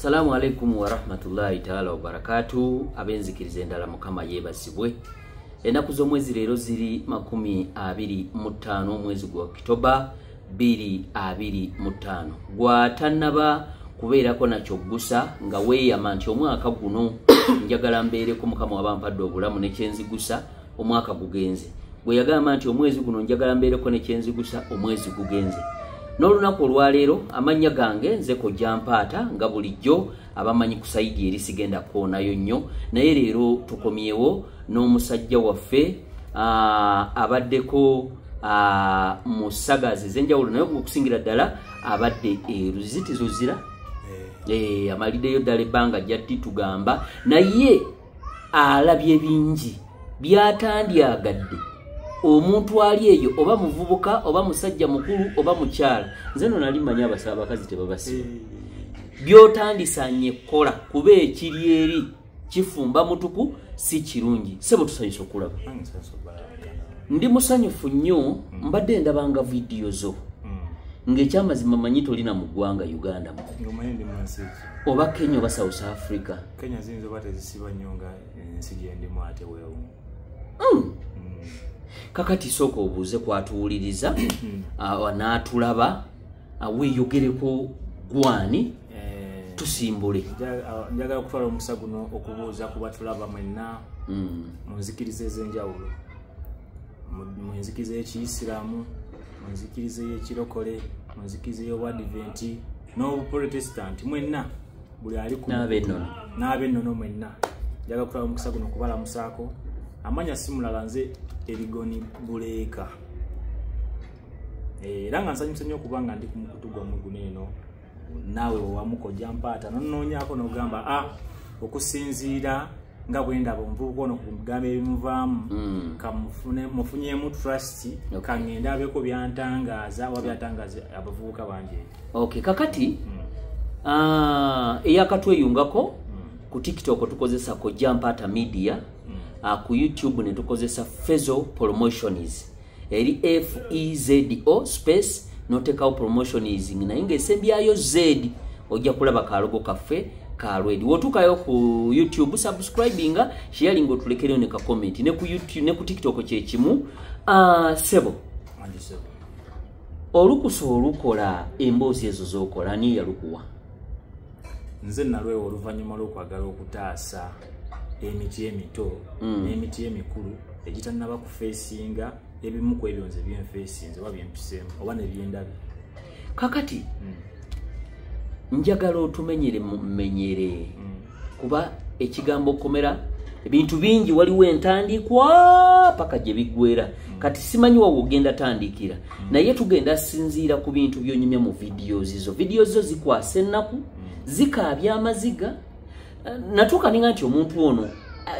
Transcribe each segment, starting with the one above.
Assalamu alaikum wa rahmatullahi ta'ala wa barakatuh. Abenzikiriza endala mukama yebasibwe. Enaku z'omwezi leero ziri 25 mwezi gwa Oktoba 2025. Gwatannaba kubeerako nakyo gusa nga weeyama nti omwaka guno njagala mbeereko mukama wabampadde obulamu nekyenzigusa omwaka gugenze. Bwe yagamba nti omwezi guno njagala mbeereko nekyenzigusa omwezi gugenze. N'olunaku olwaleero amanya gange nze ko jampaata nga bulijjo abamanyi ku saidi eri sigenda koonayo nnyo naye leero tukomyewo n'omusajja waffe abaddeko mu sagaazi ez'enjawulo naye okusingira ddala abadde eruzitizuzira amaliddeyo ddala ebbanga jjaddi tugamba naye alabye bingi byatandyagadde omuntu ali eyo oba muvubuka oba musajja mukulu oba mukyala nze no nali manya abakazi tebabasiba byotandisanye kola kuba ekiri eri kifumba mutuku si kirungi sebo tusanyusa okulaba ndi musanyufu nnyo mbadde ndabanga vidiyo zo ng'ekyamazima manyi tolina mu ggwanga Uganda oba Kenya oba South Africa Kenya zinzo bate zisiba nnyo nga ensi gyendimu ate weewu kakati soko obuuze kwatuwuliriza n'atulaba weeyogereko gwani tusimbule njagala okutwala omukisa guno okubuuza ku batulaba mwenna mu nzikiriza ez'enjawulo mu nzikiriza y'Ekiyisiraamu mu nzikiriza y'Ekirokole mu nzikiriza y'Obwadiventi n'Obuprotestanti mwenna buli ali ku n'abennono mwenna njagala okutwala omukisa guno okubalamusaako amanya simulala nze Erigoni Buleeka era nga nsanyusa nnyo okuba nga ndi ku mukutu gwammwe guno eno naawe wewamuko jampaata nonoonyaako n'ogamba okusinziira nga bwe ndaba omuvubuka ono ku bigambo ebimuvaamu mufunyeemu trust kangende abeeko byantangaaza oba byatangaaza abavubuka bangi okay kakati eyakatweyungako ku TikTok tukozesako Jampaata Media ku YouTube ne tukozesa Fezo Promotions eri FEZO space notekawo promotionizing naye ng'esembyayo Z ojja kulaba kalogo kaffe kalwedi wotukayo ku YouTube subscribinga sharing otulekereyo ne ka comment ne ku YouTube ne ku TikTok kyekimu sebo olukuso olukola emboozi ezo zokola ani yalukuwa nze nalwewo oluvannyuma lw'okwagala okutaasa emiti emito n'emiti emikulu egitannaba kufeesinga ebimu ku ebyo nze byenfeesinze oba byempiseemu oba ne byendabye kakati njagala otumenyere mumenyere kuba ekigambo komera ebintu bingi waliwo entandikwa paka gye biggwera kati simanyi wawo ogenda tandikira naye tugenda sinziira ku bintu byonyumya mu videos zo zikwasa ennaku zikaabya amaziga natuuka ninga nti omuntu ono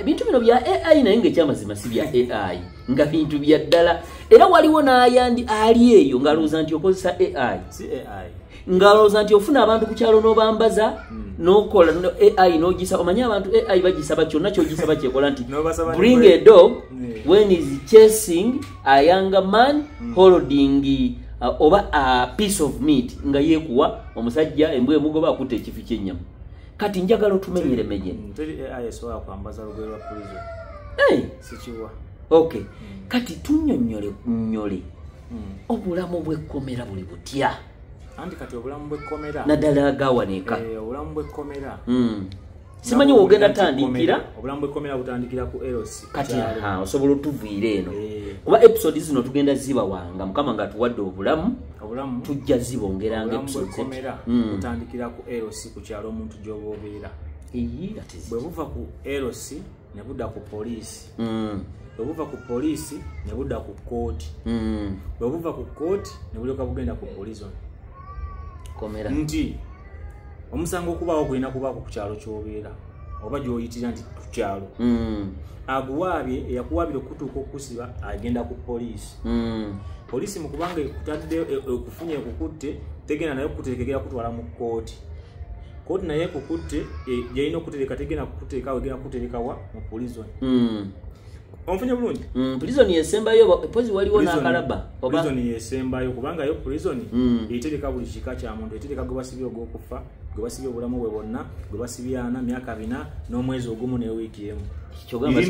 bintu bino bya AI naye ng'ekyamazima si bya AI nga bintu bya ddala era waliwo n'ayandi ali eyo ng'alowooza nti okozesa AI ng'alowooza nti ofuna abantu ku kyalo n'obambaza n'okola AI n'ogisa omanye abantu AI bagisaba kyonna ky'ogisaba kyekola nti bring a dog when is chasing a younger man holding oba a piece of meat nga yeekuwa omusajja embwa emugoba akutte ekifi ky'ennyama kati njagala otumenyere menyere ayesobola kwambaza lugero lwa prison sikiwa okay kati tunyonyole obulamu bw'ekkomera buli butya anti kati obulamu bw'ekkomera naddala gawanika obulamu bw'ekkomera simanyi wogenda tandikira obulamu bw'ekkomera butandikira ku LC kati osobola otuviire eno kuba episode zino tugenda zibawanga mukama nga tuwadde obulamu tujja zibongeranga episode bw'ekkomera butandikira ku LC ku kyalo omuntu gy'oba obeera bwe buva ku LC ne budda ku poliisi bwe buva ku poliisi ne budda ku kooti bwe buva ku kooti ne bulyoka bugenda ku prison komera nti omusango okubaawo gulina kubaako ku kyalo ky'obeera oba gy'oyitira nti ku kyalo aguwaabye eyakuwaabira okutuuka okusiba agenda ku poliisi poliisi mu kubanga ekutadde okufunye ekukutte tegenda naye okukuteekera kutwala mu kooti kooti naye ekukutte gyalina okutereka tegenda kukuteeka awo egenda kukuterekawa mu prison onfunye bulungi prison yesembayo pozi waliwo n'akalaba prison yesembayo kubanga yo prison etereka buli kika kya muntu etereka gwe basibye ogw'okufa gwe basibye obulamu bwe bwonna gwe basibye 4 myaka 4 n'omwezi ogumu ne wiiki emu kyogamba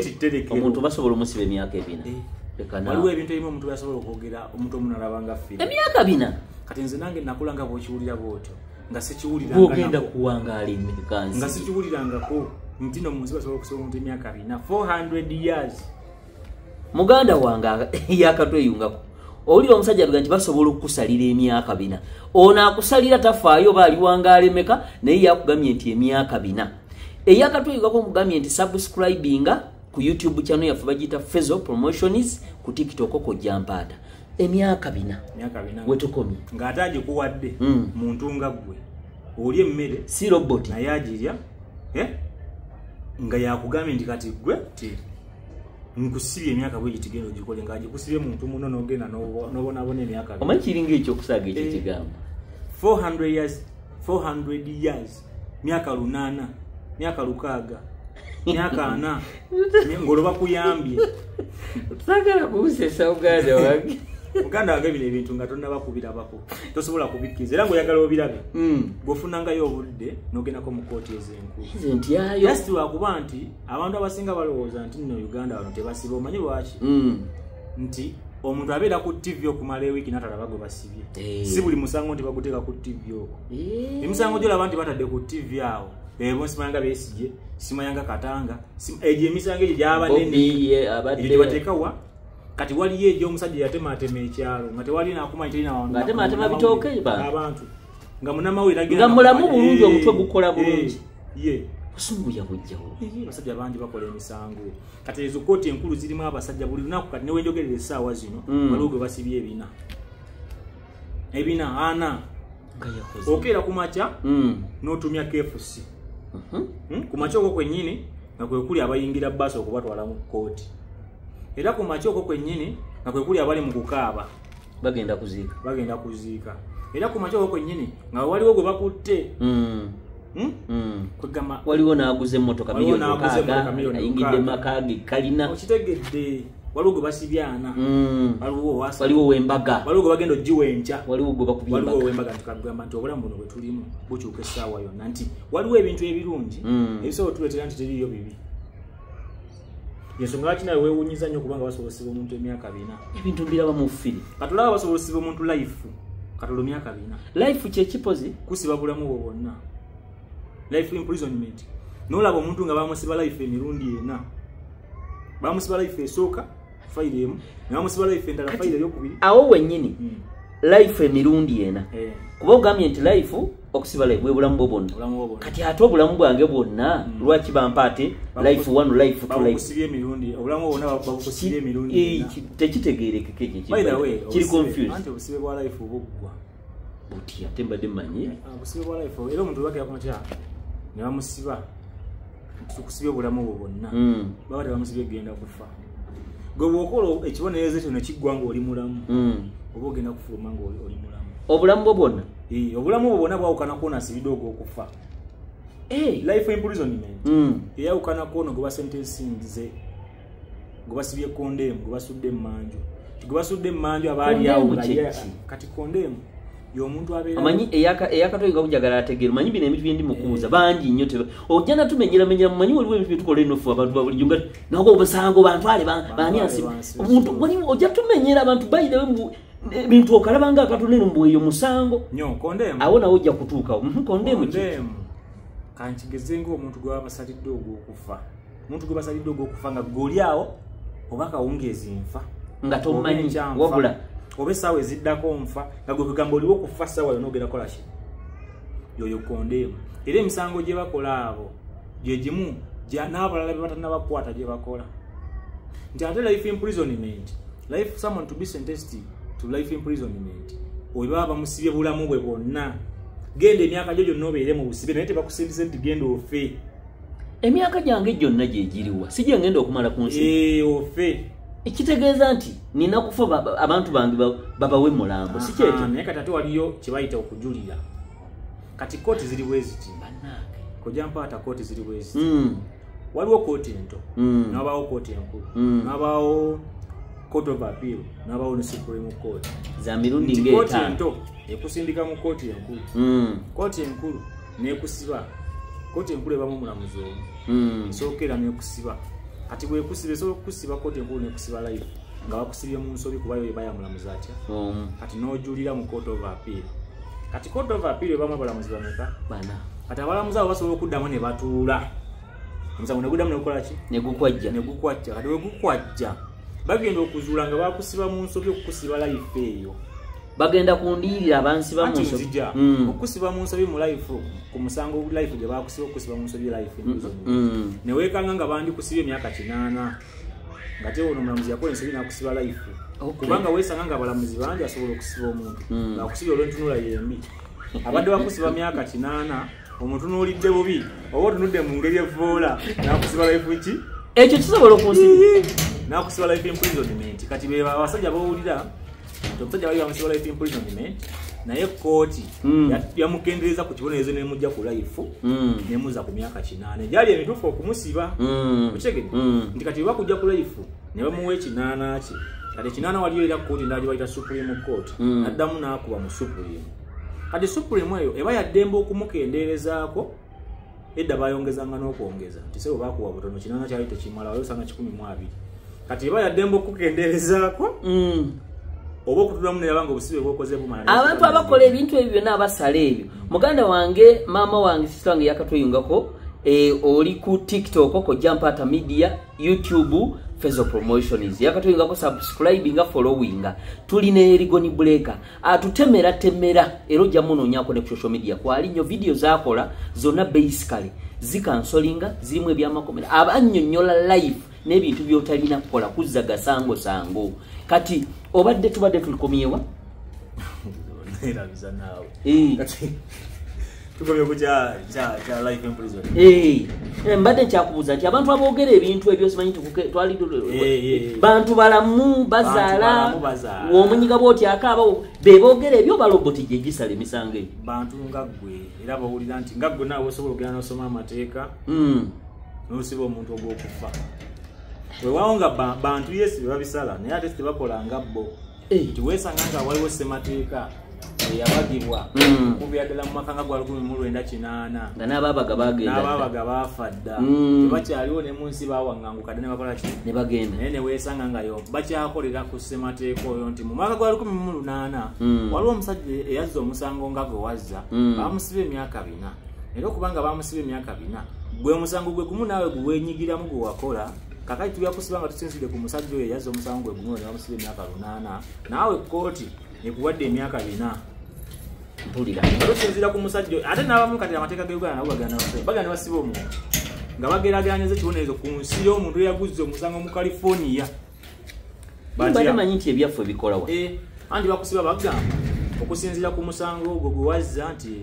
omuntu basobola omusiba emyaka 4 waliwo ebintu ebimu omuntu yasobola okwogera omuntu omunalaba nga ffe emyaka 4 kati nze nange nakula nga bwokiwulira bwotyo nga sikiwuliranga kuwangaala emekansi nga sikiwulirangako nti no munsi basobola okusobola omuntu emyaka 4 400 years muganda wange yakatweyungako owulira omusajja avuga nti basobola okukusalira emyaka 4 ono akusalira tafaayo baaliwangaala emeka naye yakugambye nti emyaka 4 eyakatweyungako omugambye nti subscribinga ku YouTube channel yaffe bagiyita Fezo Promotions ku TikTok ko Jampata emyaka 4 wetukomye ng'ate agikuwadde muntu nga ggwe oli emmere si robot naye agirya nga yakugambye nti kati ggwe ti nkusibye emyaka bwe gitigenda ogikole ng'agikusibye muntu muno n'ogenda n'obonaabona emyaka omanyi kiringa ekyokusaaga ekyo kigambo 400 years myaka 8 myaka 6 myaka 4 ngoloba kuyambye sagala kuusesa uganda wange muganda wange bino ebintu nga tonnabakubirabako tosobola kubikkiriza era ng'oyagala obirabe bw'ofunangayo obudde n'ogendako mu kooti ez'enkulu just lwakuba nti abantu abasinga balowooza nti nno uganda wano tebasiba omanyi lwaki nti omuntu abeera ku TV okumala ewiiki n'atalaba gwe basibye si buli musango nti baguteeka ku TV okwo emisango gyolaba nti batadde ku TV awo ebo simayanga Besigye simayanga Katanga egyo emisango egyo gyaba nene bateekawa kati waliyo egyo omusajja yatematema ekyalo nga tewali nakumanya terina ngatematema bitooke abantu nga munamawira nga mulamu bulungi omutwe gukola bulungi osungu yabujjawo abasajja bangi bakola emisango kati ezo kooti enkulu zirimu abasajja buli lunaku kati newenjogerera essaawa zino waliwo gwe basibye ebina 4 okeera kumakya n'otumya KFC kumakya okwo kwennyini nga kwe kuli abayingira bbaasi okubatwala mu kooti era kumakya okwo kwennyini nga kwe kuli abali mu kukaaba bagenda kuziika era kumakya okwo kwennyini nga waliwo gwe bakutte waliwo n'aguze emmotoka ayingidde makage kalina okitegedde waliwo gwe basibye 4 waliwo wembaga waliwo gwe bagenda ogiwa enkya waliwo gwe bakubye wembaga tukagamba nti obulamu buno bwe tulimu bukyuka essaawa yonna nti waliwo ebintu ebirungi ebisobola tuleetera nti teriyo bibi yensonga lwaki nawe weewunyiza nnyo kubanga basobola osiba omuntu emyaka 4 ebintu mbiraba mu ffiri katulaba basobola osiba omuntu life katolo myaka 4 life kyekipozi kusiba bulamu bwo bwonna life imprisonment nolaba omuntu nga bamusiba life emirundi 4 bamusiba life esooka fayiro emu nebamusiba life endala fayiro eyokubiri awo wennyini life emirundi 4 kuba ogambye nti life okusiba life bwe bulamu bwo bwonna kati ate obulamu bwange bwonna lwaki bampaate life 1 life 2 bakusibye emirundi obulamu bwonna bakusibye emirundi tekitegeerekeke kiri confused anti obusibe bwa life obuggwa butya tembadde mmanyi obusibe bwa life era omuntu lwakira kumakya ne bamusiba tukusibye obulamu bwo bwonna baba tebamusibye genda kufa gwe bw'okola ekibonerezo ekyo nekiggwa ng'oli mulamu oba ogenda kufuluma ng'oli mulamu obulamu bwo bwonna obulamu bwo bwonna bwawukanako nasibidde ogw'okufa life imprisonment eyawukanako ono gwe basentensinze gwe basibye kondemu gwe basudde emmanju gwe basudde emmanju abaali awo kati kondemu y'omuntu abeera amanyi eyakatoyiga bujagala ategeera manyi bino ebintu byendi mukubuuza bangi nnyo ojja natumenyera mumanyi waliwo ebintu byetukola enofu abantu babulijjo nga nago obusango bantwale bani asiba omuntu wali ojja tumenyera abantu bayirewo ebintu okalaba nga akatonero mbweyo musango nnyo kondemu awo nawo ojja kutuukawo kondemu kankigeze ng'omuntu gwe basalidde ogw'okufa omuntu gwe basalidde ogw'okufa nga goli awo oba kawungeezi nfa nga tomanyi wabula oba essaawa eziddako nfa nga gwe kugamba oliwo okufa ssaawa yonna ogenda kola ki yoyo kondemu era emisango gye bakola abo gye gimu n'abalala be batannabakwata gye bakola nti ate life imprisonment life someone to be sentenced to life imprisonment oyo baba bamusibye bulamu bwe bwonna genda emyaka gyo gyonna obeere mu busibe naye tebakusindise nti genda ofe emyaka gyange gyonna gye giriwa si gye ngenda okumala ku nsi ofe ekitegeeza nti nina kufa abantu bange babawe mulambo si kyekyo naye kati ate waliyo kye bayita okujulira kati kooti ziri bwe ziti kojja mpaata kooti ziri bwe ziti waliwo kooti ento n'abaawo kooti enkulu n'abaawo court of appeal n'abaawo ne supreme court za mirundi kooti ento ekusindika mu kooti enkulu kooti enkulu nekusiba koti enkulu ebamu omulamuzi omu esookera nekusiba kati bwekusiba esobola okukusiba koti enkulu nekusiba life nga bakusibye mu nsobi kubayo ebaya mulamuzi atya kati n'ojulira mu court of appeal kati court of appeal ebamu abalamuzi bameka bana kati abalamuzi abo basobola okuddamu ne batuula omusango ne guddamu ne gukola ki ne gukwajja kati we gukwajja bagenda okuzuula nga bakusiba mu nsobi okukusiba life eyo bagenda kundiirira abansiba mu nsobi okusiba mu nsobi mu life ku musango life gye bakusiba okusiba mu nsobi life ne weekanga nga bandikusibye emyaka 8 nga te ono omulamuzi yakola ensobi n'akusiba life kubanga weesanga nga abalamuzi bangi asobola okusiba omuntu ng'akusibye olw'entunula yembi abadde bakusiba myaka 8 omuntu n'olidde bubi oba otunudde mu ngeri evoola n'akusiba life ki ekyo kisobola okunsiba n'akusiba life imprisonment kati be abasajja bawulira nti omusajja bali bamusiba life imprisonment naye kooti yamukendereza ku kibonerezo nemujja ku life nemuza ku myaka 8 gyali emituufu okumusiba okitegedde nti kati bakujja ku life ne bamuwa 8 kye kati 8 waliyo era kooti ndali bayita supreme court addamu n'akuba mu supreme kati supreme eyo eba yaddembe okumukenderezaako edda bayongezanga n'okwongeza nti sebo bakuwa butono 8 kyali tekimala waliyo osanga 12 kati eba yaddembe okukenderezaako oba okutulamu nerabanga obusibe bwokoze bumala abantu abakola ebintu ebyo byonna abasala ebyo muganda wange maama wange sister wange yakatweyungako oli ku TikTok ko Jampata Media YouTube Fezo Promotions yakatweyungako subscribe nga following tulina erigoni breaker atutemera ero jamunonyako ne ku social media kwali nyo video zakola zona basically zikansolinga zimwe ebyamakomera abannyonnyola live n'ebintu byotalina kukola kuzzaga sango kati obadde tubadde tulikomyewa erabiza naawe kati tukomye ku kya life imprisonment mbadde nkyakubuuza nti abantu aboogera ebintu ebyo simanyi twali bantu balamu bazaala omunyiga bwoti akaaba beboogera ebyo baloboti gye gisala emisango ebyo bantu nga ggwe era bawulira nti nga ggwe naawe osobola okugenda n'osoma amateeka n'osiba omuntu ogw'okufa weewaawo nga bantu yesi babisala naye ate tebakola nga bo nti weesanga nga waliwo ssemateeka eyabagibwa okuviira ddala mu maka nga gwa 1908 nga n'abaabaga baafa dda tebakyaliwo ne mu nsi bawaŋŋangukadde ne bakola ki ne bagenda naye ne weesanga nga yo bakyakolera ku ssemateeka oyo nti mu mwaka gwa 1808 waliwo omusajja eyazza omusango nga gwe wazza bamusiba emyaka 4 era okubanga bamusiba emyaka 4 gwe musango gwe gumu naawe guwenyigiramu gwe wakola kakati tubyakusiba nga tusinzidde ku musajja oyo yazza omusango gwe gumu ne bamusiba emyaka 8 naawe kooti ekuwadde emyaka 4 mpulira tusinzira ku musajja oyo ate n'abamu kati amateeka g'Uganda nabo bagenda basiba omuntu nga bageraageranyiriza ekibonerezo ku nsi y'omuntu eyaguzza omusango mu California batemanyi nti ebyaffe bikolawa anti bakusiba bagamba okusinzira ku musango ogwo gwe wazza nti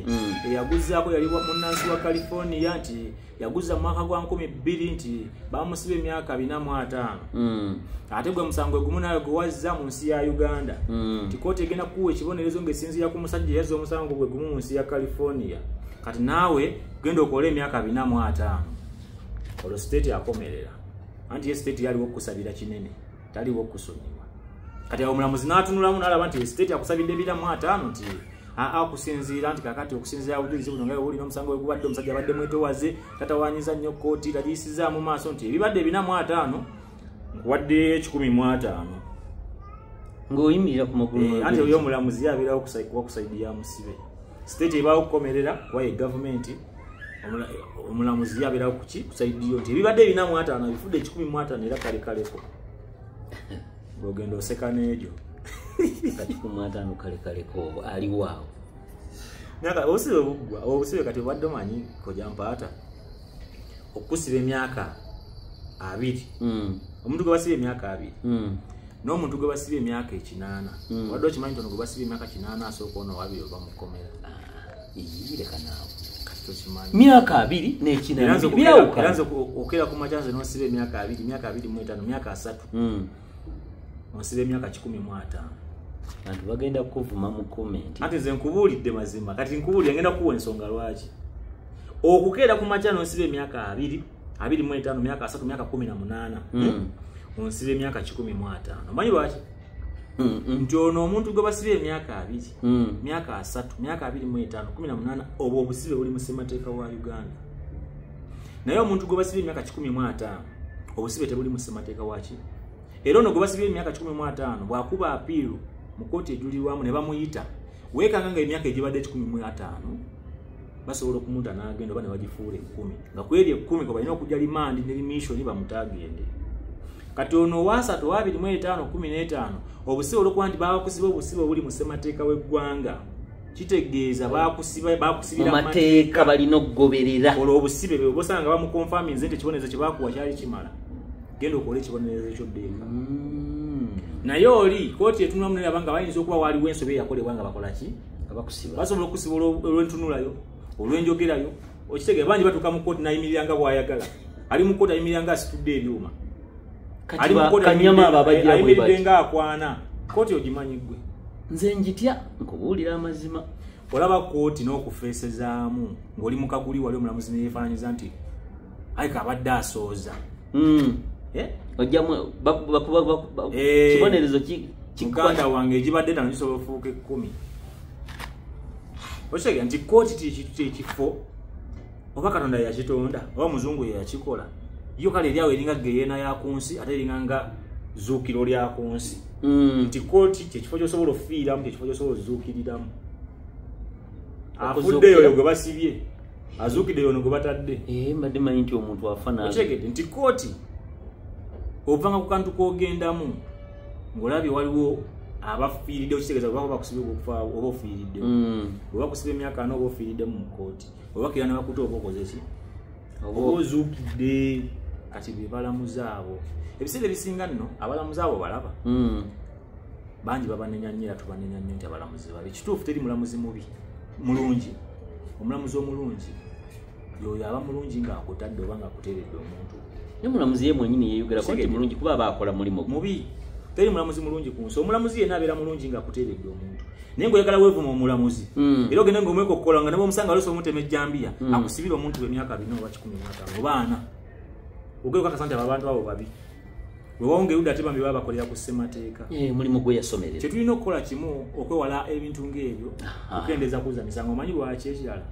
eyaguzzaako yali munnansi wa California nti yaguzza mu mwaka gwa 2002 nti bamusiba emyaka 45 ate gwe musango gumu nawe gwe wazza mu nsi ya Uganda nti kooti egenda kuwa ekibonerezo ng'esinzira ku musajja yazza omusango gwe gumu mu nsi ya California kati naawe genda okola emyaka 45 olwo state akomerera anti ye state yaliwo okusabira kinene taliwo okusonyiwa kati omulamuzi n'atunulamu n'alaba nti state akusabidde 45 nti akusinziira nti kakati okusinziira obujulizi buno nga olina omusango gwegubadde omusajja abadde mwetowaze tatawanyiza nnyo kooti tagiyisizza mu maaso nti ebibadde 45 nkuwadde 15 ng'oyimirira ku magulu anti oyo omulamuzi yabeerawo okusaidiya musibe state ebaawo okukomerera kwaye gavumenti omulamuzi yabeerawo kuki kusaidiyo nti ebibadde 45 bifudde 15 era kalekaleko ng'ogenda oseka n'egyo kati ku 15 kalekaleko aliwaawo myaka obusibe buggwa obusibe kati obadde omanyi ko Jampata okusiba emyaka 2 omuntu gwe basiba emyaka 2 n'omuntu gwe basiba emyaka 8 wadde okimanyi ntono gwe basiba emyaka 8 asooka ono wabiri oba mukomera leka naawe kati tokimanyi myaka 2 n'ekinaana byawuka eranze okera ku machanze n'osiba emyaka 2 myaka 25 myaka 3 osiba emyaka 15 abantu bagenda kuvuma mu comment ate nze nkubuulidde mazima kati nkubuulira ngenda kuwa ensonga lwaki okukeera ku machanze osiba emyaka 25 myaka 3 myaka 18 onsiba emyaka 15 omanyi lwaki nti ono omuntu gwe basibye emyaka 2 myaka 3 myaka 25 18 obwo obusibe buli mu ssemateeka wa Uganda naye omuntu gwe basibye emyaka 15 obusibe tebuli mu ssemateeka waki era ono gwe basibye emyaka 15 bwakuba apiiru mu kooti ejulirwamu ne bamuyita weekanga nga emyaka egibadde 15 basobola okumuta n'agenda oba ne bagifuula 10 nga kweri 10 ko balina okujja limandi ne limishoni bamutagende kati ono wa 3 wa 25 15 obusibe olwokuba nti bakusiba obusibe obuli mu ssemateeka w'eggwanga kitegeeza bakusibira mu mateeka balina okugoberera olwo obusibe bwe bosanga bamukonfaminze nti ekibonerezo kye bakuwa kyali kimala genda okola ekibonerezo ekyoddeeka naye oli kooti etunula munene abanga bayinza okuba waliwo ensobi eyakolebwa nga bakola ki basobola okusiba olw'entunulayo olw'enjogerayo okitegeera bangi batuuka mu kooti nayimirira nga bw'ayagala ali mu kooti ayimirira nga asitudde ebyuma ali mu kooti ayimiridde nga akwana kooti ogimanyi ggwe nze njitya nkubuulira amazima olaba kooti n'okufeesezaamu ng'oli mu kaguli wali omulamuzi neyeefaanyiza nti ayika abadde asooza ojjamu kibonerezo muganda wange egibadde 5 gisobola ofuuka 10 okitegeera nti kooti tekifo oba Katonda yakitonda oba muzungu yeyakikola yo kale eryawo eringa geyeena yakunsi ate eringa nga zuukiro lya kunsi nti kooti kyekifo kyosobola okufiiramu kyekifo kyosobola okuzuukiriramu afuddeyo oyo gwe basibye azuukiddeyo ono gwe batadde mbadde manyi nti omuntu afa nawe okitegeedde nti kooti ovanga ku kantu k'ogendamu ng'olabye waliwo abafiiridde okitegeeza oba bakusibye okufa oba ofiiriddemu oba bakusibye emyaka 4 oba ofiiriddemu mu kooti oba kira ne bakuta oba okoze ki oba ozuukidde kati be balamuzi abo ebiseera ebisinga nno abalamuzi abo balaba bangi babanenya nnyo era tubanenya nnyo nti abalamuzi babi kituufu teri mulamuzi mubi mulungi omulamuzi omulungi yoyo aba mulungi ng'akutadde oba ng'akuteeredde omuntu ne mulamuzi ye mwenyini yeeyogerako nti mulungi kuba baakola mulimu mubi teri mulamuzi mulungi ku nsi omulamuzzi yenna abeera mulungi ng'akuteeredde omuntu naye ng'oyagala weevuma omulamuzi era ogende ng'omwekokkola nga ne bw'omusanga alosa omutema ejjambiya akusibira omuntu w'emyaka 4 oba 15 oba 4 ogere kakasa nti abantu abo babi wewonga erudde ate bambi baba bakolera ku ssemateeka mulimu gwe yasomerera kyetulina okukola kimu okwewala ebintu ng'ebyo okukendeeza kuza misango omanyi lwaki ekirala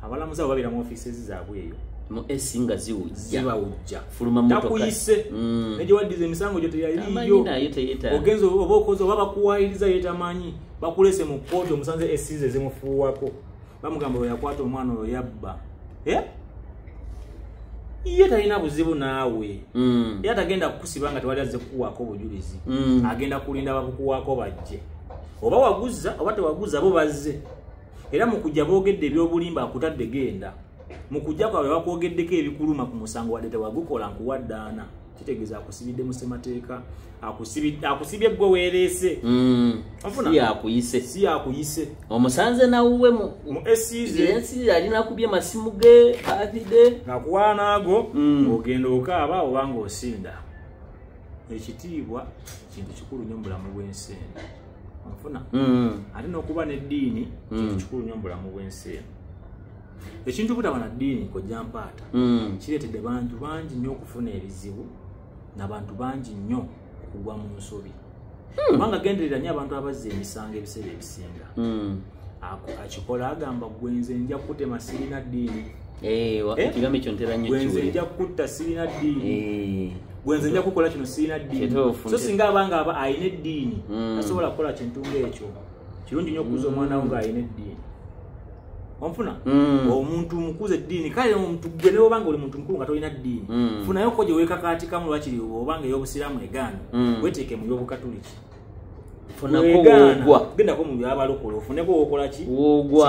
abalamuzi abo babeera mu ofiises zaabwe eyo mu esinga zibawujja fuluma motoka takuyise negye waddiza emisango gyo teyaliyo ogenza oba okoze oba bakuwayiriza yetamanyi bakulese mu kooti omusanze esize zimufuuwako bamugamba oyo yakwata omwana oyo yabba ye talina buzibu naawe era tagenda kukusiba nga tewali azze kukuwaako obujulizi agenda kulinda babukuwaako bajje oba waguza oba tewaguza bo bazze era mu kujja boogedde ebyobulimba akutadde genda mu kujja kwabwe bakwogeddeko ebikuluma ku musango wadde tewagukola nkuwaddaana kitegeeza akusibidde mu ssemateeka akusibye gwe weereese si yakuyise omusanze nawuwe mu esize alina kubye masimu ge avide ngakuwaanaago ng'ogenda okaaba oba ng'osinda ekitiibwa kintu kikulu nnyo mu bulamu bw'ensi eno onfuna ate n'okuba n'eddiini kintu kikulu nnyo mu bulamu bw'ensi eno ekintu butaba na ddiini kojja mpaata kireetedde bantu bangi nnyo okufuna ebizibu n'abantu bangi nnyo okugwa mu nsobi kubanga genderera nnyo abantu abazza emisango ebiseera ebisinga akikola agamba gwenze nja kutema sirina ddiini ekigambo ekyo ntera nnyo gwenze nja kutta sirina ddiini gwenze nja kukola kino sirina ddiini so singa abanga aba ayina eddiini tasobola kukola kintu ng'ekyo kirungi nnyo okuza omwana wo ng'ayina eddiini onfuna omuntu mukuze eddiini kale omuntu gwe ne obanga oli muntu mukulu nga tolina ddiini funayo ko gye weekakaatikamu lwakiri obanga ey'obusiraamu egaana weteeke mu by'obukatuliki gendako mu byabalokole ofuneko wokola ki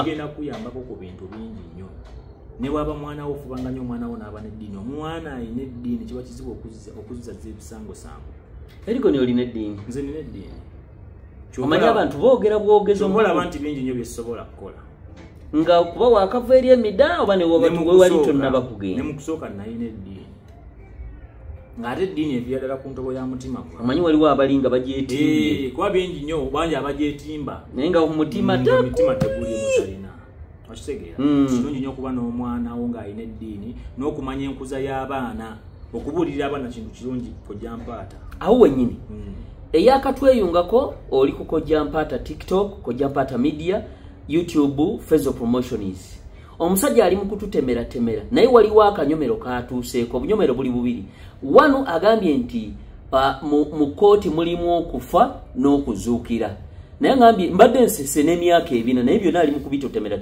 kigenda kuyambako ku bintu bingi nnyo ne bwaba mwana wo ofubanga nnyo omwana wo n'aba n'eddiini omwana alina eddiini kiba kizibu okuzizazza ebisangosango erigoni olina eddiini nze nina eddiini omanyi abantu boogera bwogezi olaba nti bingi nnyo byesobola kukola nga kuba wakava eri emida oba newali tonnaba kugenda ne mukusooka nalina eddiini ng'ate eddiini evira ddala ku ntobo ya mutima gwa omanyi waliwo abalinga bagyetimbye kuba bingi nnyo bangi abagyetimba naye nga mutima tegulimu talina okitegeera kirungi nnyo okuba n'omwana wo ng'alina eddiini n'okumanya enkuza y'abaana okubuulirira abaana kintu kirungi kojja mpaata awo wennyini eyakatweyungako oli ku Kojja Mpaata TikTok, Kojja Mpaata Media, YouTube, Fezo Promotions. Omusajja ali mu kututemera naye waliwo akanyomero katuuseeko. Obunyomero buli bubiri. Wano agambye nti mu kooti mulimu okufa n'okuzuukira. Naye ngambye mbadde nsese n'emyaka ebina naye byonna ali mu kubitotemera.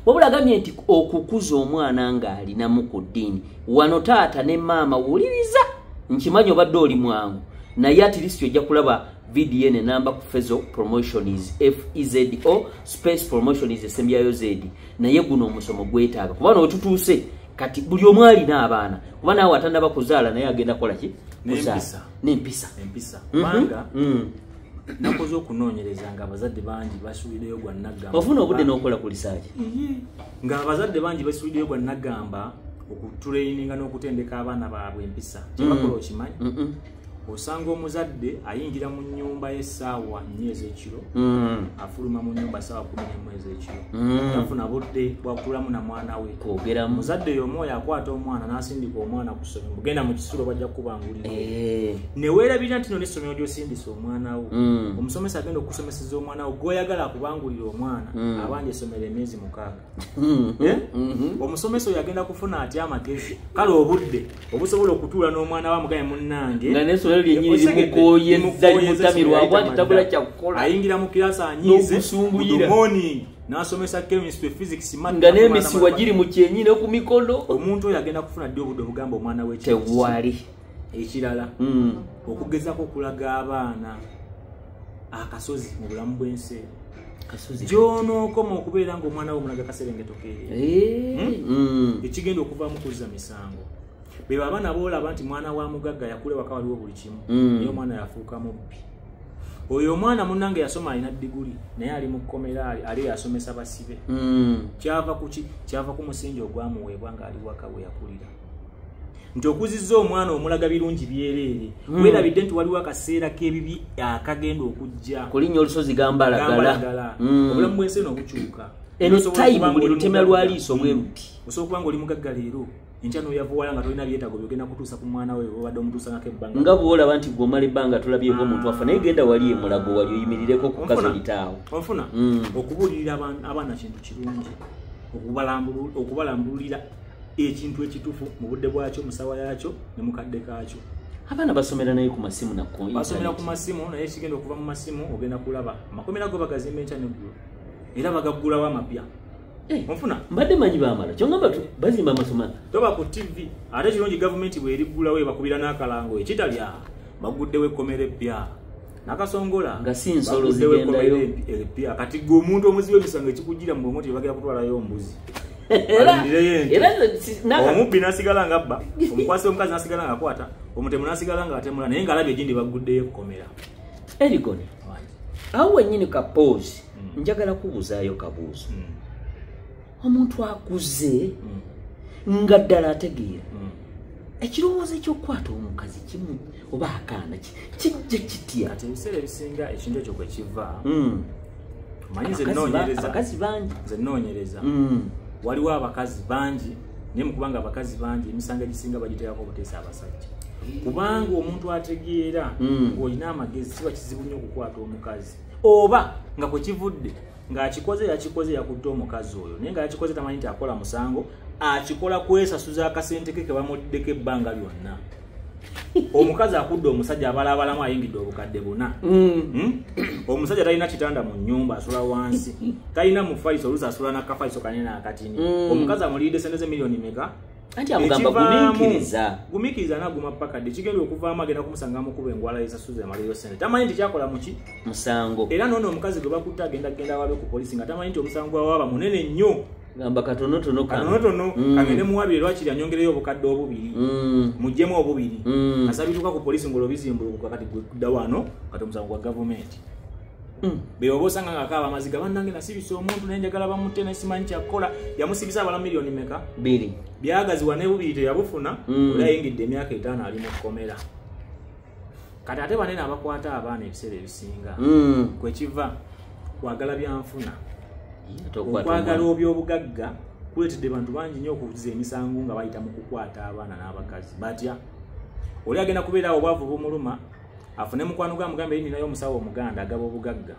Wabula agambye nti okukuza omwana ng'alinamu ku ddiini. Wano taata ne maama wuliriza nkimanyi obadde oli mwangu. Naye at least ojja kulaba VDN enamba ku Fezo Promotions FEZO space promotions esembyayo Z. Naye guno omusomo gwetaaga kubanga wetutuuse kati buli omu alina abaana kuba naawe atandaba kuzaala naye agenda kola ki n'empisa kubanga nakoze okunoonyereza nga abazadde bangi basuulireyo gwa Nagamba ofuna obudde n'okola ku lisaaki nga abazadde bangi basuulireyo gwa Nagamba okutulaininga n'okutendeka abaana baabwe empisa kyebakola okimanyi osanga omuzadde ayingira mu nnyumba y'essaawa 4 ez'ekiro afuluma mu nnyumba essaawa 11 ez'ekiro tafuna budde bwakulamu na mwana we kwogeramu muzadde y'omu oyo akwata omwana n'asindika omwana ku ssomero genda mu kisulo bajja kubangulira ne weerabira nti no n'essomero ly'osindisa omwana wo omusomesa agenda okusomeseza omwana wo gw'oyagala akubangulira omwana abanja essomero emyezi 6 omusomesa oyo agenda kufuna atya amagezi kale obudde obusobola okutuula n'omwana wa mugaye munnange ayingira mu kirasa anyize morning n'asomesa chemistry physics math nga n'emisi wagiri mu kyenyine ku mikono omuntu oyo agenda kufuna ddi obudde obugamba omwana we tewali ekirala okugezako okulaga abaana akasozi mu bulamu bw'ensi gy'onookoma okubeera ng'omwana we omulaga kaserengeto keere ekigenda okuvaamu kuzza misango beba abaana boolaba nti mwana wa mugagga yakule waka waliwo buli kimu naye omwana yafuuka mubbi oyo omwana munnange yasoma alina diguli naye ali mu kkomera ali yasomesa basibe kyava kuki kyava ku musingi ogwamuweebwa ng'ali waka we yakulira nti okuzizza omwana omulaga birungi byereere weerabidde nti waliwo akaseera k'ebibi akagenda okujja kulinnya olusozi gambalagala obulamu bw'ensi eno bukyuka eno tayimu buli lutemera lwaliiso bwe luti osobola okuba ng'oli mugagga leero enkya n'oyavuwala nga tolina byetaago byogenda kutuusa ku mwana we obadde omutuusangako ebbanga nga bw'olaba nti gw'omala ebbanga tolabyeko omuntu afa naye genda wali emulago wali oyimirireko ku kazolitaawo onfuna okubuulirira abaana kintu kirungi okubalambululira ekintu ekituufu mu budde bwakyo musawa yaakyo ne mukadde kaakyo abaana basomera naye ku masimu basomera ku masimu naye kigenda okuva mu masimu ogenda kulaba amakomera go bagazimba enkya neggulo era bagaggulawo amapya onfuna mbadde manyi bamala kyongamba bazimba amasomero toba ku TV ate kirungi gavumenti bweriggulawo ebakubira n'akalango ekitalya baguddewo ekkomera eppya nakasongola nga si nsolo zigendayo eppya kati gwe omuntu omuzibu emisango ekikugira mu bwongo tebagera kutwalayo ombuzi omubbi nasigala nga abba omukwasi omukazi nasigala nga akwata omutemu nasigala nga atemula naye ngaalabye egindi baguddeyo ekkomera erigone awo wennyini kapoozi njagala kubuuzaayo kabuuzo omuntu akuze nga ddala ategeera ekirowoozo ekyokukwata omukazi kimu oba akaana kijja kitya ati ebiseera ebisinga ekintu ekyo kwe kiva manyi abakazi bangi nze nnoonyereza waliwo abakazi bangi naye mukubanga abakazi bangi emisango egisinga bagiteekako obuteesa abasajja kubanga omuntu ategeera ng'olina amagezi kiba kizibu nnyo okukwata omukazi oba nga kwe kivudde ng'akikoze yakutte omukazi oyo naye nga yakikoze tamanyi nti akola musango akikola kwesasuza akasente ke kebamuddeko ebbanga lyonna omukazi akudde omusajja abalabalamu ayingidde obukadde 4 omusajja talina kitanda mu nnyumba asula wansi talina mufaliso oluusi asula nakafaliso kanene akatini omukazi amuliridde sente ze miliyoni meka anti amugamba gumiikiriza naguma paka dde kigenda okuvaamu agenda kumusanga mukuba engwala esasuza amaleyo sente tamanyi nti kyakola muki musango era noono omukazi gwe bakutte agenda wabe ku polisi nga tamanyi nti omusango gwawaba munene nnyo gamba katonotono kagende muwabire lwakiri anyongereyo obukadde obubiri muggyemu obubiri asabituka ku polisi ngolo bizimbulukuka kati gudda wano kati omusango gwa gavumenti beoba osanga nga akaaba amaziga bannange nasibisa omuntu naye njagala bamutte nesimanyi kyakukola yamusibisa abala miliyoni meka 2 byagaziwa ne bubiri teyabufuna oli ayingidde emyaka 5 ali mu kkomera kati ate banene abakwata abaana ebiseera ebisinga kwekiva kwagala byanfuna okwagala obyobugagga kuleetedde bantu bangi nnyo okuziza emisango nga bayita mu kukwata abaana n'abakazi batya oli agenda kubeerawo obwavu bumuluma afune mukwano gwa mugambe yini nayo musawo omuganda agaba obugagga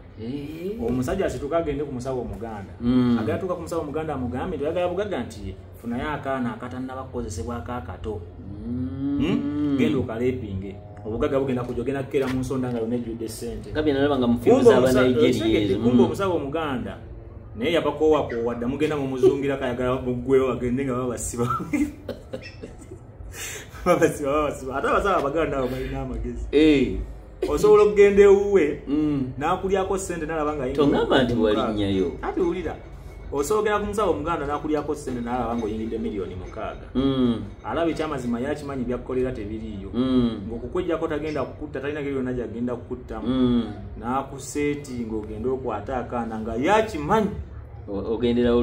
omusajja asituka agende ku musawo omuganda agatuka ku musawo omuganda amugambe nti agaba bugagga nti funa yakaana akatanna bakozesebwa akato genda okalepinge obugagga bugenda kujogena kera mu nsonda nga yonna ejjudde ssente kabina nalabanga mufiuza abanigeria kumba omusawo omuganda naye yabakoowakowa dda mugenda mumuzungira kayagala muggwewo bagende nga babasiba babasiba ate abasawo abaganda abo balina amagezi osobola okugenda ewuwe n'akulyako ssente nalaba nga tongamba nti walinnyayo ati wulira osobola okugenda ku musawo omuganda n'akulyako ssente nalaba ng'oyingidde miliyoni 6 alaba ekyamazima yakimanyi byakukolera tebiriiyo ng'okukwejjako tagenda kukutta talina geri yonna gyagenda kukuttamu n'akuseeti ng'ogenda okwata akaana nga yakimanyi ogenderawo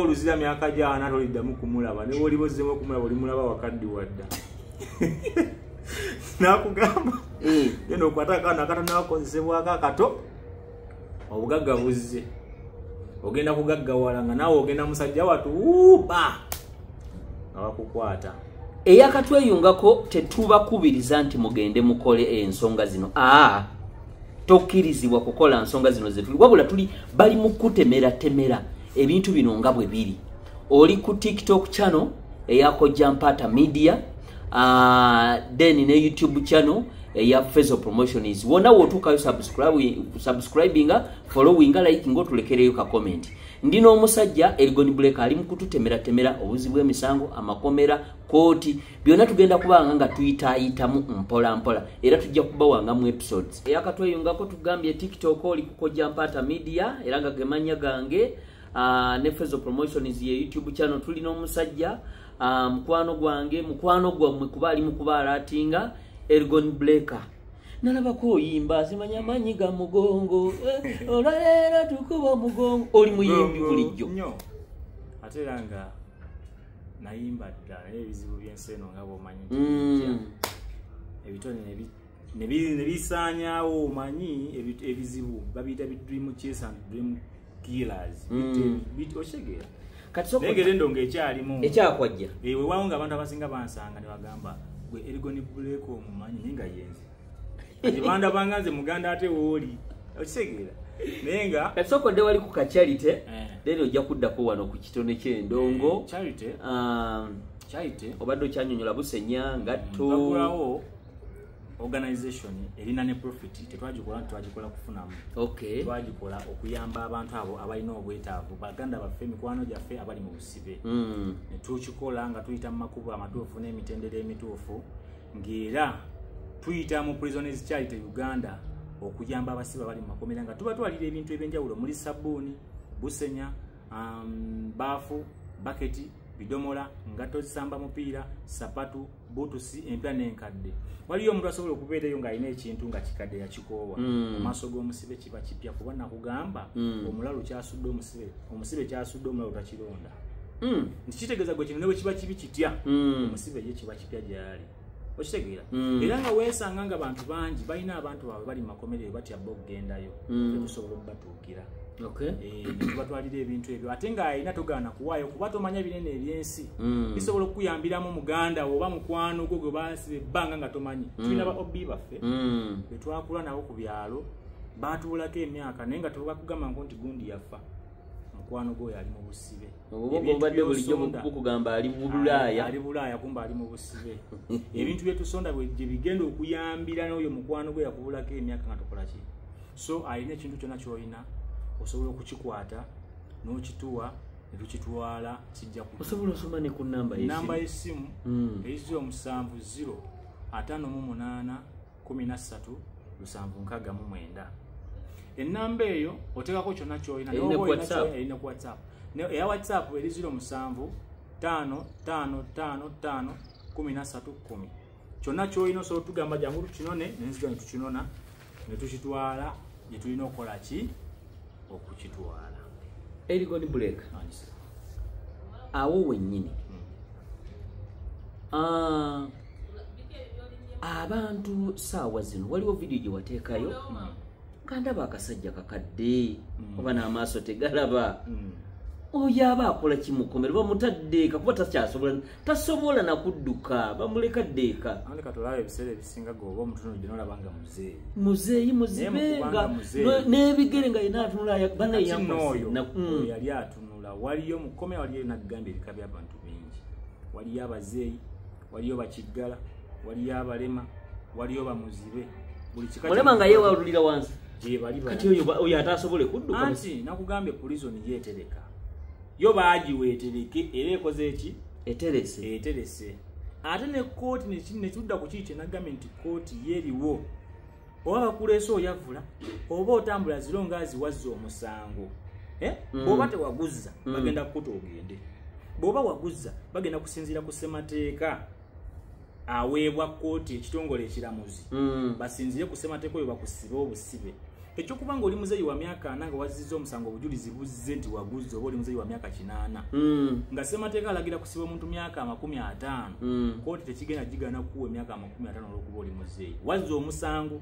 oluzira myaka gyana toliddamu kumulaba ne woliba ozzemu okumulaba olimulaba wakaddi wadda n'akugamba genda okwata akaana akatona bakozesebwako akato obugagga buzze ogenda kugaggawala nga naawe ogenda musajja watuuba nga bakukwata eyakatweyungako tetubakubiriza nti mugende mukole ensonga zino tokkirizibwa kukola nsonga zino zetuli wabula tuli bali mu kutemera ebintu bino nga bwe biri oli ku TikTok channel eyako Jampata Media then ne YouTube channel eya Fezo Promotions wona wotukayo subscribinga followinga likinga otulekereyo ka comment ndino omusajja Elgon Black ali mu kututemera obuzibu emisango amakomera kooti byonna tugenda kubanga nga tuyitaayitamu mpola era tujja kubawanga mu episodes eyakatweyungako tugambye TikTok oli ku Jampata Media era nga gemanya gange ne Fezo Promotions ye YouTube channel tulina omusajja mukwano gwammwe kuba ali mu kubaalatinga Elgon Black nalabako oyimba simanya amanyi ga mugongo olwaleero tukuba mugongo oli muyimbi bulijjo ate era nga nayimba ddala ebizibu by'enseno nga bwomanyi ebitone nebisaanyaawo omanyi ebizibu babiyita dream chase and dream killers okitegeera negere endongo ekyakwajja wewawo nga abantu abasinga bansanga ne bagamba gwe Elgon Black omumanyi naye nga yenze Jibanda banganze muganda ate woli okitegeera naye nga kasokodde wali ku kacharite then ojja kuddako wano ku kitone ky'endongo charity obadde okyanyonyola busenya ngatto bakulawo organization erina ne profit tetwagikola kufunamu twagikola okuyamba abantu abo abalina obwetaavu baganda baffe mikwano gyaffe abali mu busibe netukikola nga tuyita mu makubo amatuufu n'emitendera emituufu ng'era tuyita mu Prisoners Charity Uganda okuyamba abasibe bali mu makomera nga tuba twalira ebintu ebyenjawulo muli sabbuuni busenya baafu baketi bidomola ngatto zisamba mupiira sapatu butusi empya n'enkadde waliyo omuntu asobola okubeerayo ng'alina ekintu nga kikadde yakikoowa amaaso g'omusibe kiba kipya kuba nakugamba omulalu kyasudde omusibe kyasudde omulalu takironda nkitegeeza gwe kino ne bwe kiba kibi kitya omusibe ye kiba kipya gyali okitegeera era nga weesanga nga abantu bangi balina abantu baabwe bali mu makomere batyabba okugendayo tetusobola okubatuukira tubatwalira ebintu ebyo ate ng'alina togaana kuwaayo kuba tomanya binene ebyensi bisobola okukuyambiramu muganda oba mukwano gwo gwe basiba ebbanga nga tomanyi tulina ba obi baffe betwakula nabo ku byalo baatuulako emyaka naye nga tebakugamba nti gundi yafa mukwano gwo yali mu busibe obadde bulijjo bukugamba ali bulaaya kumba ali mu busibe ebintu byetusonda gye bigenda okuyambira n'oyo mukwano gwe yakubulako emyaka nga tokola ki so alina ekintu kyonna ky'olina osobola okukikwata n'okituwa ne tukitwala kijja osobola osoma ne ku namba y'essimu eyizira 70 58 13 769 ennamba eyo oteekako kyonna ky'olina erina ku WhatsApp eya WhatsApp eri 07 555 1310 kyonna ky'olina osobola otugamba jangu tukinone nenzija ne tukinona ne tukitwala gye tulina okukola ki okukitwala Elgon Black awo wennyini abantu saawa zino waliwo video gye wateekayo kandaba akasajja kakadde oba n'amaaso tegalaba oyo aba akola kimukomera bamutaddeeka kuba tasobola nakudduka bamuleka ddeeka andi katolayo ebiseera ebisinga goba omutuno gye nolaba nga muzeeyi muzibenga n'ebigere nga yina atunula banayeoyo yali atunula waliyo mukomera waliyo nagamba ebika by'abantu bingi waliyo abazeeyi waliyo bakiggala waliyo abalema waliyo bamuzibe buli mulema nga yeewalulira wansi kati oyo atasobole kudduka anti nakugambye prison yeetereka yo baagiweetereke era ekoze eki eterese ate ne kooti nekidda ku kiki nagambye nti kooti yeeriwo oba bakuleese oyavula oba otambula ziro nga aziwazza omusango bw'oba tewaguzza bagenda kukuta ogende bw'oba waguzza bagenda kusinziira ku ssemateeka aweebwa kooti ekitongole ekiramuzi basinzire ku ssemateeka oyo bakusibe obusibe ekyokuba nga oli muzeeyi wa myaka 4 nga wazizza omusango obujulizi buzze nti waguzza oba oli muzeeyi wa myaka 8 nga ssemateeka alagira kusiba omuntu myaka 50 kooti tekigenda gigana kuwa emyaka 50 olw'okuba oli muzeeyi wazza omusango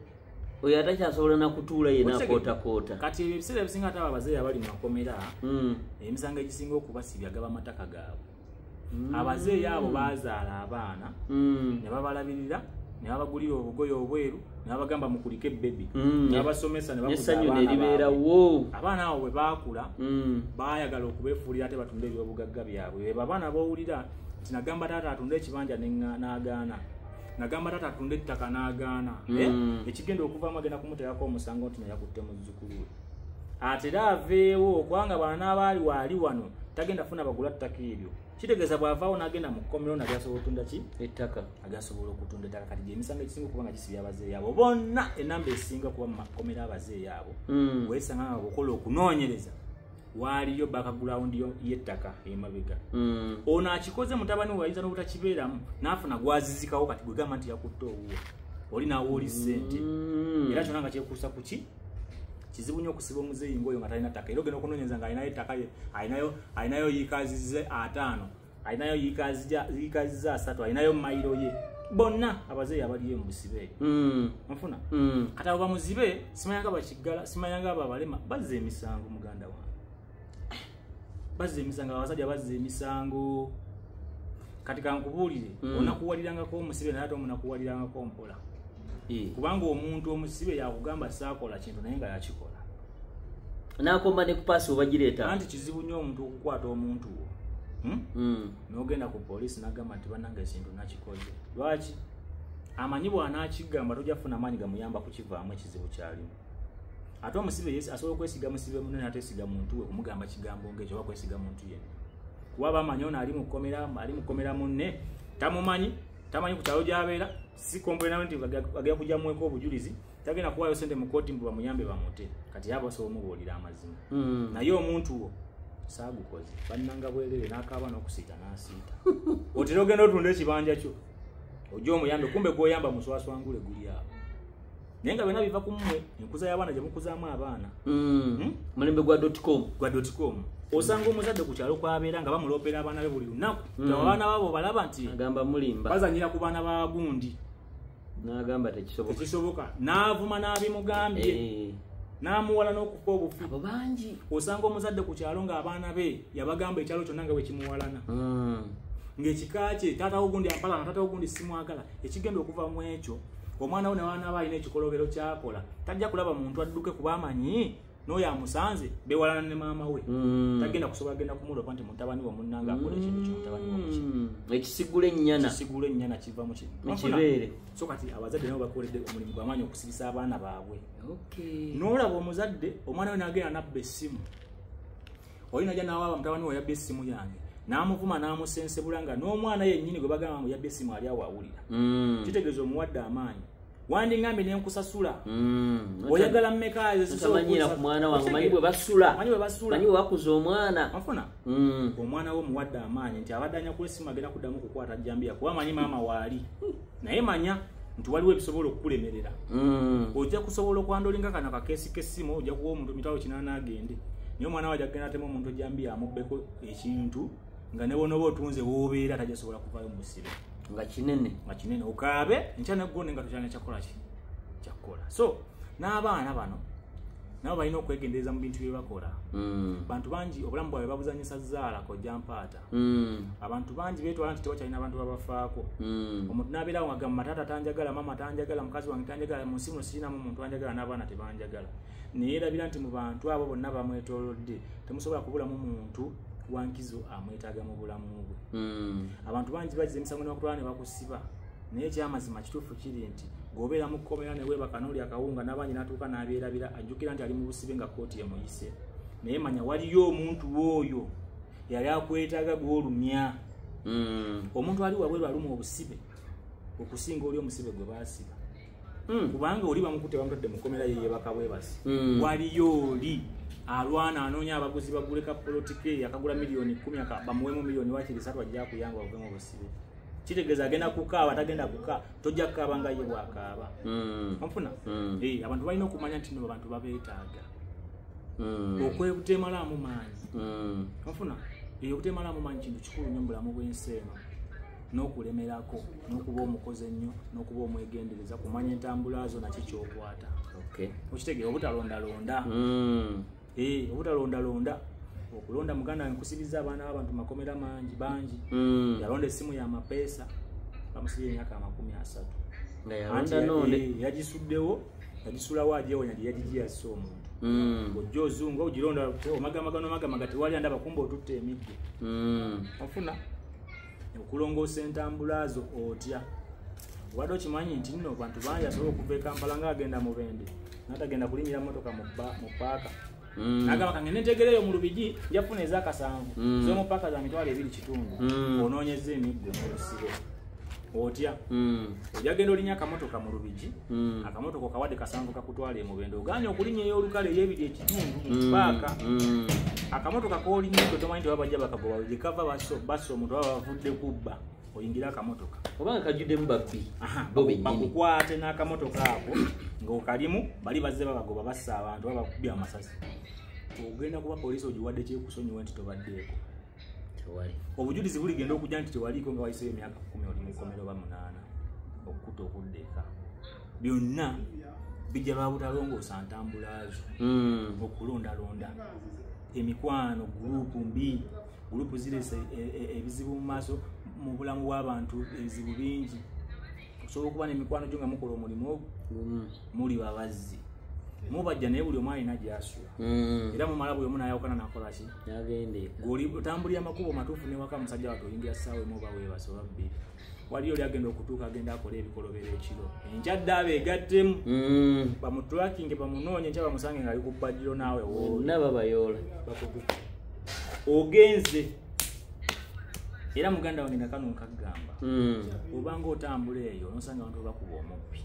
oyo atakyasobola nakutuula yena akootakoota kati ebyo ebiseera ebisinga ate abazeeyi abali mu makomera emisango egisinga okubasibya gaba amataka gaabwe abazeeyi abo bazaala abaana ne babalabirira ne babagulira obugoye obweru ne babagamba mukulike bebi ne babasomesa ne bakuzaabanawo abaana abo bwe baakula baayagala okubeefuulira ate batunde ebyobugagga byabwe ebo abaana bawulira nti nagamba taata atunde ekibanja n'agaana nagamba taata atunde ettaka n'agaana ekigenda okuvaamu agenda kumuteerako omusango nti nayakutte muzzukulu we ate era aveewo kubanga abaana abaali waali wano tagenda funa bagula ttaka eryo kitegeeza bw'avaawo n'agenda mu kkomero nagyasobola okutunda ki ettaka agasobola okutunda ettaka kati gy'emisango egisinga okuba nga gisibya abazeeyi abo bonna enamba esinga kuba mu makomero abazeeyi abo weesanga nga bw'okola okunoonyereza waaliyo background y'ettaka emabega ono akikoze mutabani we ayinza n'obutakibeeramu n'afuna gwazizikawo kati gwe gamba nti yakutte owuwo oli naawo oli ssente era kyonna nga kyekuusa ku ki kizibu nnyo okusiba omuzeeyi ng'oyo nga talina ttaka era ogenda okunoonyereza nga alinayo ettaka alinayo yiikazize 5 alinayo yiikazize 3 alinayo mayiro ye bonna abazeeyi abaliyo mu busibe nfuna kati abo bamuzibe simanyanga bakiggala simanyanga abo abalema bazza emisango muganda wange bazza emisango abasajja bazza emisango kati kankubuulire onakuwalirangako omusibe naye ate omunakuwalirangako mpola kubanga omuntu omusibe yakugamba saakola kintu naye nga yakikola nakomba ne kupaasi obagireeta anti kizibu nnyo omuntu okukwata omuntu wo n'ogenda ku poliisi n'agamba nti bannanga ekintu nakikoze lwaki amanyi bw'anaakigamba tojja kufuna amaanyi gamuyamba kukivaamu ekizibu kyalimu ate omusibe asobola okwesiga musibe munene ateesiga muntu we kumugamba kigambo ng'ekyo oba kwesiga muntu yenna kuba bamanyi ono ali mu kkomera munne tamanyi ku kyalo gy'abeera si komplena nti agenda kujjamuweko obujulizi tagenda kuwaayo sente mu kooti mbu bamuyambe bamute kati yaba asobola omubuulira amazima naye omuntu wo saagukoze bannanga bwerere n'akaaba n'okusiita n'asiita otera ogenda otunda ekibanja kyo ojja omuyambe kumbe gw'oyamba muswaswangule guli awo naye nga byonna biva ku mmwe enkuza y'abaana gye mukuzaamu abaana mulembe gwa .com osanga omuzadde ku kyalo kwabeera nga bamuloopera abaana be buli lunaku abaana baabo balaba nti agamba mulimba bazanyira ku baana ba gundi n'agamba tekisoboka n'avuma n'abimugambye n'amuwala n'okufa obufi abo bangi osanga omuzadde ku kyalo ng'abaana be yabagamba ekyalo kyonna nga bwe kimuwalana ng'ekika kye taata ogundi ampalana taata ogundi simwagala ekigenda okuva mu ekyo omwana we newaana aba alina ekikolobero kyakola tajja kulaba muntu adduke kuba amanyi n'oyo amusanze bewalana ne maama we tagenda kusobola genda kumulopa nti mutabani we munnanga akola ekintu kimutabani we ekisigula ennyana kiva mu kibeere so kati abazadde nabo bakoledde omulimu gw'amaanyi okusibisa abaana baabwe n'olaba omuzadde omwana we n'agenda nabba essimu oli najja n'awaaba mutabani we yabba essimu yange n'amuvuma n'amusensebula nga n'omwana yennyini gwe bagamba mu yabba essimu ali awo awulira kitegeeza omuwadde amaanyi wandingambe nenkusasula oyagala mmeka ezimanyira ku mwana wange manyi bwe basula manyi bwe bakuza omwana afuna omwana wo muwadde amaanyi nti abadde anya ku essimu agenda kuddamu kukwata jjambiya kuba manyi maama waali naye manya nti waliwo ebisobola okukulemerera ojja kusobola okwandolinga kano akakeesi k'essimu ojja kuwa omuntu mitwalo 8 agende naye omwana we ajja kugenda atema omuntu ejjambiya amubbeko ekintu nga ne bonoba otunze woobeera tajja sobola kuvaayo mu busibe nga kinene okaabe enkya neggone nga tokyalina kyakola so n'abaana bano nabo balina okwegendereza mu bintu bye bakola. Bantu bangi obulamu bwabwe babuzanyisa zzaala kojja mpaata. Abantu bangi beetwala nti tewakyalina abantu babafaako. Omuntu n'abeerawo ng'agamba taata tanjagala, mama tanjagala, mukazi wange tanjagala, mu nsi muno sirinamu muntu anjagala, n'abaana tebanjagala. Naye erabira nti mu bantu abo bonna bamwetoolodde temusobola kubulamu muntu wankizo amwetaaga mu bulamu bwe. Abantu bangi bagize emisango n'okutwala ne bakusiba. Naye ekyamazima kituufu kiri nti g'obeera mu kkomera ne weebaka n'oli akawunga n'abangi n'atuuka n'abeerabira ajjukira nti ali mu busibe nga kkooti emuyise. Naye manya waliyo omuntu oyo yali akwetaaga gw'olumya. Omuntu ali wabweru aluma obusibe okusinga oli omusibe gwe baasiba. Kubanga oli bamukutte bamutadde mu kkomera ye yeebaka bwebasi. Waliyo oli alwana anoonya abaguzi bagule ka polotike akagula miliyoni 10 bamuwemu miliyoni wakiri 3 ajja kuyamba ovemu obusibe. Kitegeeza agenda kukaaba tagenda kukaa tojja kukaaba nga ye bwakaaba. Onfuna? Abantu balina okumanya nti no abantu babeetaaga. Okwebuteemalamu maanyi. Onfuna? Okuteemalamu maanyi kintu kikulu nnyo mu bulamu bw'ensi eno. N'okulemerako, n'okuba omukozi ennyo, n'okuba omwegendereza, kumanya entambula zo nakyo ky'okwata. Okitegeera obutalondalonda. Obutalondalonda. Okulonda muganda nkusibizza abaana b'abantu makomera mangi bangi. Yalonda essimu ya mapeesa bamusibye emyaka 30. Yagisuddewo yagisulawo ajewonya yagigiyassa omuntu. Ojja ozunga ogironda omagamaga tewali andaba kumba otutte emidde. Ofuna okulongoosa entambula zo otya. Wadde okimanyi nti nno bantu bangi asobola okuva e Kampala ng'agenda mu Bende n'atagenda kulinnyira mmotoka mu paaka. Nagamba kange netegereyo mu Lubigi yafuna ez'akasanvu z'omu paaka za mitwalo 2.5 onoonyezza emiggo mu lusibe. Otya ojagenda olinya akamotoka mu Lubigi akamotoka okawadde kasanvu kakutwala e Mubende oganye okulinnya ey'olukale ey'ebiri ekitundu mu paaka. Akamotoka k'olinya tomanyi nti babajja bakagoba gye kava basso omuntu baba bavudde kubba oyingira akamotoka obanga kajuddemu babbi bakukwate n'akamotoka ako ng'okalimu bali bazze babagoba bassa abantu babakubye amasasi. Ogenda kuba poliisi ogiwadde kyekusonyiwe nti tobaddeeko. Obujulizi buligenda okujja nti tewaliiko nga wayiseeyo emyaka 10 oli mu kkomera oba 8 okukutta okuddeeka. Byonna bijja lwa butalongoosa ntambula zo. Okulondalonda emikwano gurupu mbi gurupu zirese ebizibu mu maaso mu bulamu bw'abantu ebizibu bingi. Osobola okuba n'emikwano gyo nga mukola omulimu muli babazzi mubajja naye buli omu alina gy'asula. Era mumala buli omu n'ayawukana n'akola ki g'oli otambulira amakubo matuufu n'ewaka musajja wattu oyingira ssaawa emu oba weebase oba 2. Waliyo oli agenda okutuuka agenda akola ebikolobero ekiro enkya ddaaba egattemu bamutulakinge bamunoonye enkya bamusange ng'ali ku bbajiro naawe bonna babayoola ogenze. Era muganda wange nga kano nkagamba obanga otambula eyo nosanga abantu bakuba omubbi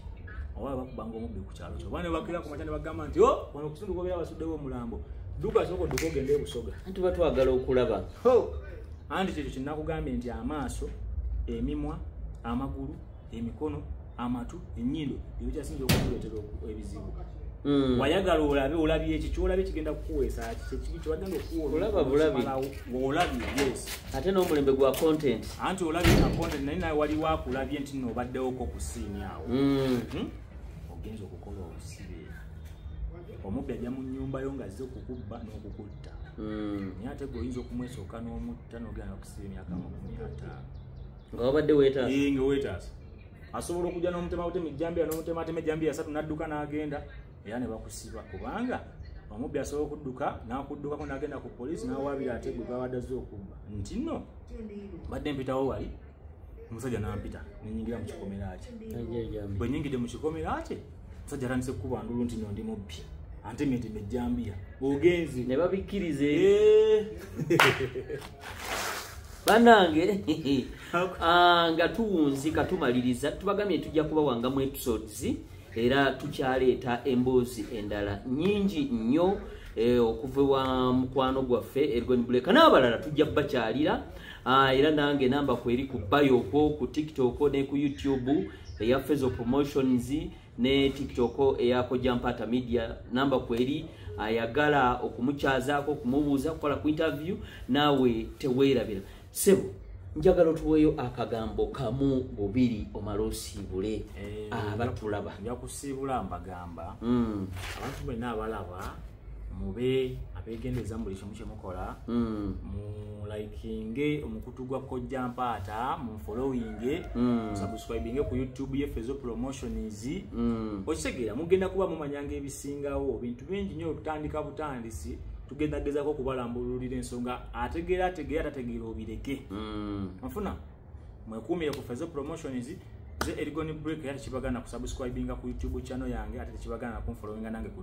oba bakubanga omubbi ku kyalo kyo bane bakira ku matanda bagamba nti wano kusundu gobeera basuddewo omulambo duka soko duka ogende ebusoga anti batwagala okulaba. Anti kyekyo kinakugambye nti amaaso emimwa amagulu emikono amatu ennyindo ebyo kyasinga okuleetera ebizibu. Wayagala olabe olabye eki kyolabye kigenda kukuweesa kiki kyowagenda olaba bulabi olabye yes ate n'omulembe gwa content anti olabye na content naye nawe wali wakulabye nti nno obaddewoko ku siini awo. Ogenza okukola obusibe omubbi ajja mu nnyumba yo ng'azze okukubba n'okukutta. Naye ate gwe oyinza okumwesooka n'omutta n'ogenda okusiba emyaka 50 nga wabadde weetaasa. Nga weetaasa asobola okujja n'omutematema ejjambiya n'omutematema ejjambiya 3 n'adduka n'agenda era ne bakusiba kubanga omubbi asobola okudduka n'akuddukako n'agenda ku poliisi n'awaabira ate gwe babadde azze okubba nti nno badde mpitawo wali omusajja n'ampita nenyingira mu kikomera kye. Bwe nyingidde mu kikomera kye omusajja atandise kukuba ndulu nti nno ndi mubbi antemetema ejjambiya ogenze ne babikkirize. Banange nga tuwunzika tumaliriza tubagamye tujja kubawangamu episodes era tukyaleeta emboozi endala nyingi nnyo okuva wa mukwano gwaffe Ergon Buleka n'abalala tujja bakyalira. Era nange namba kweri ku bayoko ku TikTok ne ku YouTube eya Fezo Promotions ne TikTok eya Kojja Mpaata Media. Namba kweri ayagala okumukyazaako okumubuuza kukola ku interview naawe teweerabira. Sebo njagala tuweeyo akagambo kamu bubiri omala osiibule abatulaba. Nja kusiibula mbagamba abantu bonna abalaba mube abegendeza buli kimu kyemukola mu likinge omukutu gwa Kojja Mpaata, mu following, subscribing ku YouTube ye Fezo Promotions. Okitegeera mugenda kuba mumanyanga ebisingawo bintu bingi nnyo okutandika butandisi. Tugenda gezako kubalambululira ensonga ategeera tategeera obireke. Mufuna mwekuumire ku Fezo Promotions. Ze Erigoni Break yali kibagana ku subscribing ku YouTube channel yange ate kibagana ku following nange ku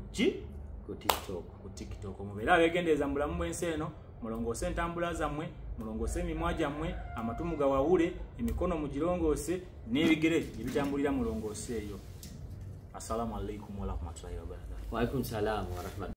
TikTok. Mubeera abegendeza mulamu bwensi eno, mulongoose entambula zammwe, mulongoose emimwa gyammwe, amatumu gawawule, emikono mugirongoose n'ebigere ebitambulira mulongoose eyo. Assalamu alaikum wa rahmatullahi wa barakatuh. Wa alaikum salam wa rahmatullahi